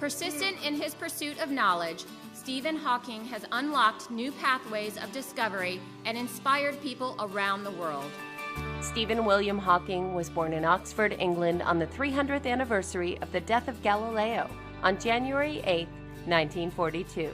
Persistent in his pursuit of knowledge, Stephen Hawking has unlocked new pathways of discovery and inspired people around the world. Stephen William Hawking was born in Oxford, England on the 300th anniversary of the death of Galileo on January 8, 1942.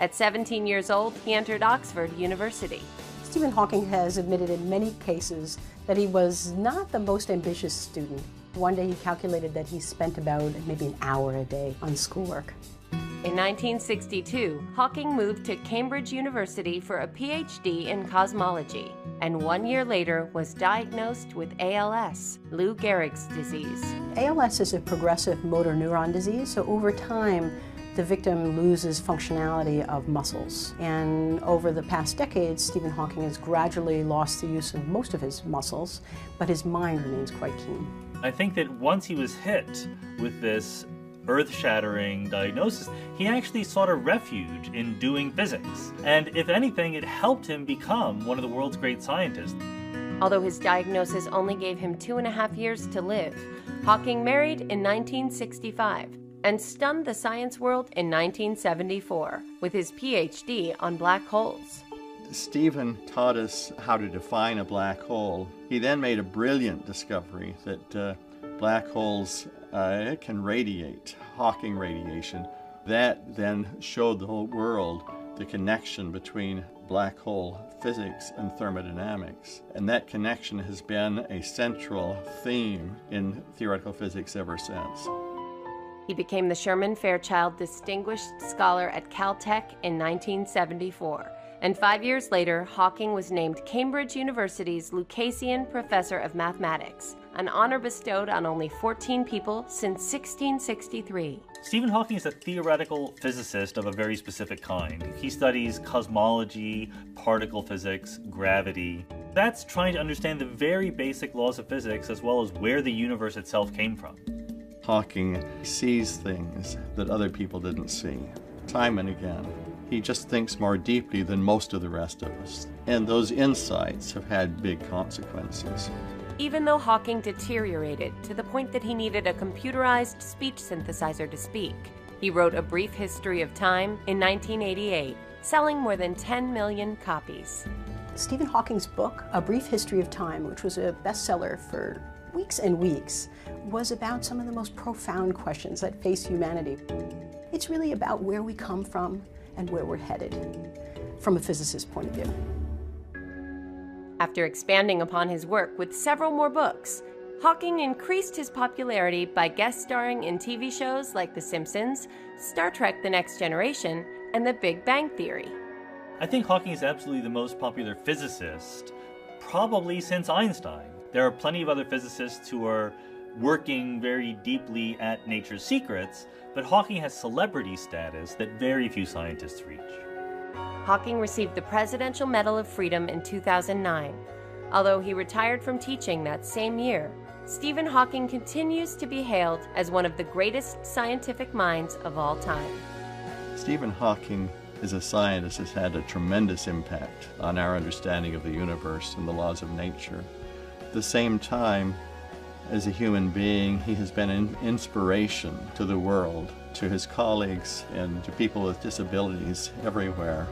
At 17 years old, he entered Oxford University. Stephen Hawking has admitted in many cases that he was not the most ambitious student. One day he calculated that he spent about maybe an hour a day on schoolwork. In 1962, Hawking moved to Cambridge University for a PhD in cosmology, and 1 year later was diagnosed with ALS, Lou Gehrig's disease. ALS is a progressive motor neuron disease, so over time the victim loses functionality of muscles. And over the past decades, Stephen Hawking has gradually lost the use of most of his muscles, but his mind remains quite keen. I think that once he was hit with this earth-shattering diagnosis, he actually sought a refuge in doing physics. And if anything, it helped him become one of the world's great scientists. Although his diagnosis only gave him 2.5 years to live, Hawking married in 1965 and stunned the science world in 1974 with his PhD on black holes. Stephen taught us how to define a black hole. He then made a brilliant discovery that black holes can radiate, Hawking radiation. That then showed the whole world the connection between black hole physics and thermodynamics. And that connection has been a central theme in theoretical physics ever since. He became the Sherman Fairchild Distinguished Scholar at Caltech in 1974. And 5 years later, Hawking was named Cambridge University's Lucasian Professor of Mathematics, an honor bestowed on only 14 people since 1663. Stephen Hawking is a theoretical physicist of a very specific kind. He studies cosmology, particle physics, gravity. That's trying to understand the very basic laws of physics as well as where the universe itself came from. Hawking sees things that other people didn't see, time and again. He just thinks more deeply than most of the rest of us. And those insights have had big consequences. Even though Hawking deteriorated to the point that he needed a computerized speech synthesizer to speak, he wrote A Brief History of Time in 1988, selling more than 10 million copies. Stephen Hawking's book, A Brief History of Time, which was a bestseller for weeks and weeks, was about some of the most profound questions that face humanity. It's really about where we come from and where we're headed, from a physicist's point of view. After expanding upon his work with several more books, Hawking increased his popularity by guest starring in TV shows like The Simpsons, Star Trek: The Next Generation, and The Big Bang Theory. I think Hawking is absolutely the most popular physicist, probably since Einstein. There are plenty of other physicists who are working very deeply at nature's secrets, but Hawking has celebrity status that very few scientists reach. Hawking received the Presidential Medal of Freedom in 2009. Although he retired from teaching that same year, Stephen Hawking continues to be hailed as one of the greatest scientific minds of all time. Stephen Hawking as a scientist has had a tremendous impact on our understanding of the universe and the laws of nature. At the same time, as a human being, he has been an inspiration to the world, to his colleagues, and to people with disabilities everywhere.